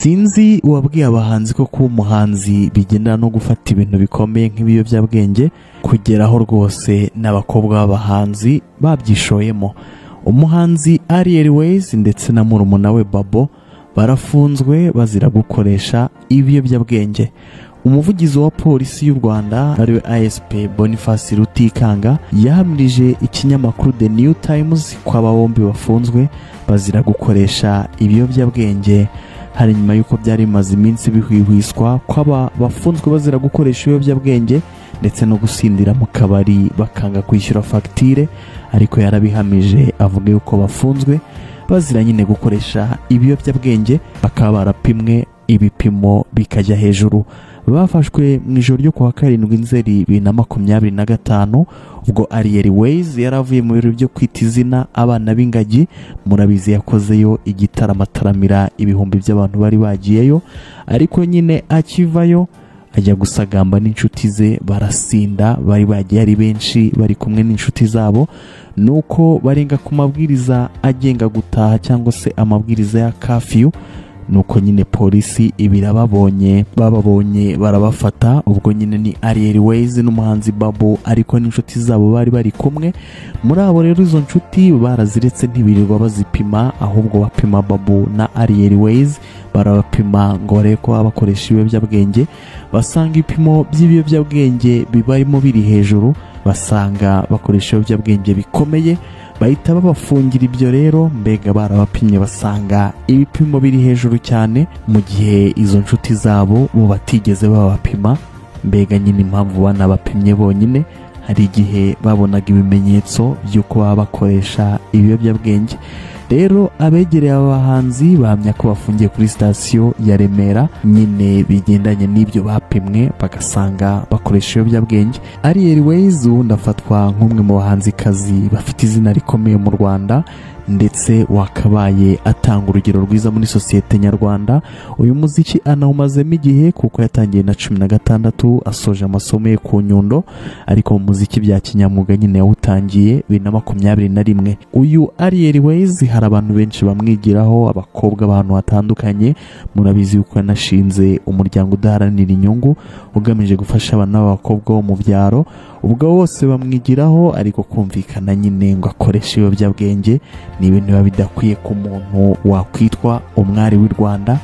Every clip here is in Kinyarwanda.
Sinzi wabwiye abahanzi ko kuba umuhanzi bigendana no gufata ibintu bikomeye nk'ibiyobyabwenge kugeraho rwose n'abakobwa b'abahanzi babyishoyemo. Umuhanzi Ariel Ways ndetse na murumuna we Babo barafunzwe bazira gukoresha ibiyobyabwenge. Umuvugizi wa polisi y'u Rwanda ariwe ASP Boniface Rutikanga yahamirije ikinyamakuru The New Times ko aba bombi bafunzwe bazira gukoresha ibiyobyabwenge. Hari nyuma yuko byari bimaze iminsi bihwihwiswa ko aba bafunzwe bazira gukoresha ibiyobyabwenge ndetse no gusindira mu kabari bakanga kwishyura fagitire, ariko yarabihamije avuga yuko bafunzwe bazira nyine gukoresha ibiyobyabwenge, bakaba barapimwe ibipimo bikajya hejuru. Bafashwe mu ijoro ryo kuwa 7 Nzeri 2025 ubwo Ariel Ways yaravuye mu birori byo kwita izina abana b'ingagi. Murabizi yakozeyo igitaramo ataramira ibihumbi by'abantu bari bagiyeyo, ariko nyine akivayo ajya gusagamba n'inshuti ze barasinda, bari bagiye ari benshi bari kumwe n'inshuti zabo, nuko barenga ku mabwiriza agenga gutaha cyangwa se amabwiriza ya curfew. Nuko nyine polisi bababonye barabafata. Ubwo nyine ni Ariel Ways n'umuhanzi Babo ariko n'inshuti zabo bari kumwe. Muri abo rero izo nshuti baraziretse ntibirirwa bazipima, ahubwo bapima Babo na Ariel Ways, barabapima ngo barebe ko bakoresha ibiyobyabwenge. Basanga ibipimo by'ibiyobyabwenge bibarimo biri hejuru, basanga bakoresha ibiyobyabwenge bikomeye, bahita babafungira. Ibyo rero mbega barabapimye basanga ibipimo biri hejuru cyane, mu gihe izo nshuti zabo bo batigeze babapima. Mbega nyine impamvu banabapimye bonyine, hari igihe babonaga ibimenyetso by'uko baba bakoresha ibiyobyabwenge. Rero abegereye abahanzi bahamya ko bafungiye kuri sitasiyo ya Remera nyine bigendanye n'ibyo bapimwe bagasanga bakoresha ibiyobyabwenge. Ariel Ways ubundi afatwa nk'umwe mu bahanzikazi bafite izina rikomeye mu Rwanda, ndetse wakabaye atanga urugero rwiza muri sosiyete nyarwanda. Uyu muziki anawumazemo igihe kuko yatangiye na 16 asoje amasomo ye ku Nyundo, ariko mu muziki bya kinyamwuga nyine yawutangiye 2021. Uyu Ariel Ways hari abantu benshi bamwigiraho, abakobwa abantu hatandukanye. Murabizi yuko yanashinze umuryango udaharanira inyungu ugamije gufasha abana b'abakobwa bo mu byaro. Ubwo bose bamwigiraho, ariko kumvikana nyine ngo akoresha ibiyobyabwenge ni ibintu biba bidakwiye ku muntu wakwitwa umwari w'u Rwanda.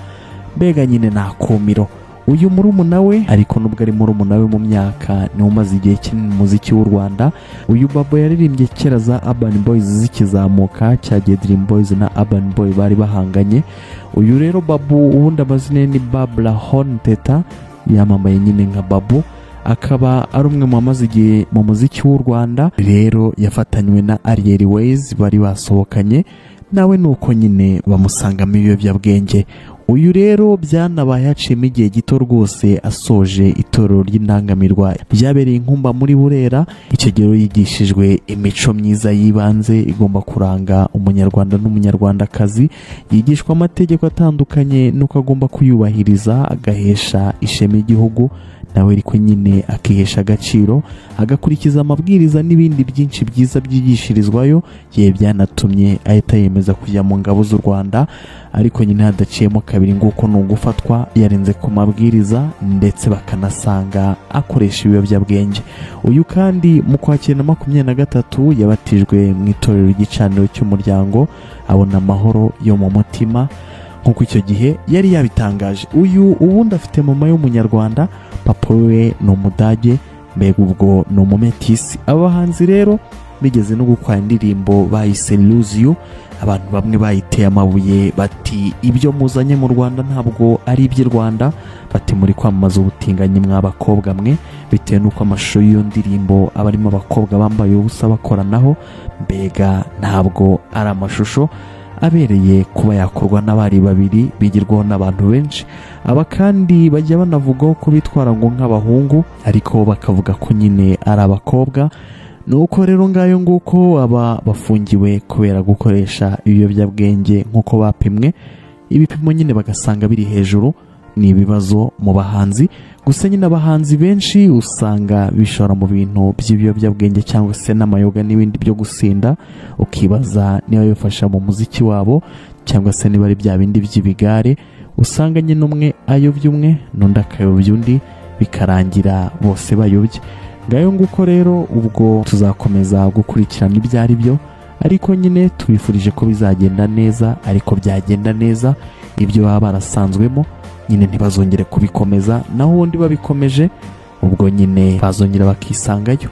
Mbega nyine nakumiro. Uyu murumuna we, ariko nubwo ari murumuna we mu myaka, ni umaze igihe kinini mu muziki w'u Rwanda. Uyu Babo yaririmbye kera za Urban Boys zikizamuka, cyagiye Dream Boys na Urban Boy bari bahanganye. Uyu rero Babo ubundi amazina ni Babla Honteta, yamamaye nyine nka Babo, akaba ari umwe mu bamaze igihe mu muziki w'u Rwanda. Rero yafatanywe na Ariel Ways bari basohokanye nawe, nuko nyine bamusangamo ibiyobyabwenge. Uyu rero byanabaye haciyemo igihe gito rwose asoje itorero ry'indangamirwa ryabereye Inkumba muri Burera. Icyo gihe yigishijwe imico myiza yibanze igomba kuranga umunyarwanda n'umunyarwandakazi, yigishwa amategeko atandukanye nuko agomba kuyubahiriza agahesha ishema igihugu, nawe ariko nyine akihesha agaciro, agakurikiza amabwiriza n'ibindi byinshi byiza byigishirizwayo. Ye byanatumye ahita yemeza kujya mu ngabo z'u Rwanda, ariko nyine hadaciyemo kabiri nguko n'ugufatwa yarenze ku mabwiriza, ndetse bakanasanga akoresha ibiyobyabwenge. Uyu kandi mu Kwakira 2023 yabatijwe mu itorero ry'igicaniro cy'umuryango abona amahoro yo mu mutima, nkuko icyo gihe yari yabitangaje. Uyu ubundi afite mama y'umunyarwanda, papa we ni Umudage, mbega ubwo ni umumetisi. Abahanzi rero bigeze no gukora indirimbo bahise Lose You. Abantu bamwe bayiteye amabuye bati ibyo muzanye mu Rwanda ntabwo ari iby'i Rwanda, bati muri kwamamaza ubutinganyi mw'abakobwa mwe, bitewe n'uko amashusho y'iyo ndirimbo abarimo abakobwa bambaye ubusa bakoranaho. Mbega ntabwo ari amashusho abereye kuba yakorwa n'abari babiri bigirwaho n'abantu benshi. Aba kandi bajya banavugaho ko bitwara ngo nk'abahungu, ariko bakavuga ko nyine ari abakobwa. Nuko rero ngayo nguko aba bafungiwe kubera gukoresha ibiyobyabwenge nk'uko bapimwe. Ibipimo nyine bagasanga biri hejuru, ni ibibazo mu bahanzi. Gusa nyine abahanzi benshi usanga bishora mu bintu by'ibiyobyabwenge cyangwa se n'amayoga n'ibindi byo gusinda, ukibaza niba bifasha mu muziki wabo cyangwa se niba ari bya bindi by'ibigare. usanga nyine umwe ayobya umwe n'undi akayobya undi bikarangira bose bayobye. Ngayo nguko rero ubwo tuzakomeza gukurikirana ibyo ari byo, ariko nyine tubifurije ko bizagenda neza, ariko byagenda neza ibyo baba barasanzwemo nyine ntibazongere kubikomeza, naho ubundi babikomeje ubwo nyine bazongera bakisangayo.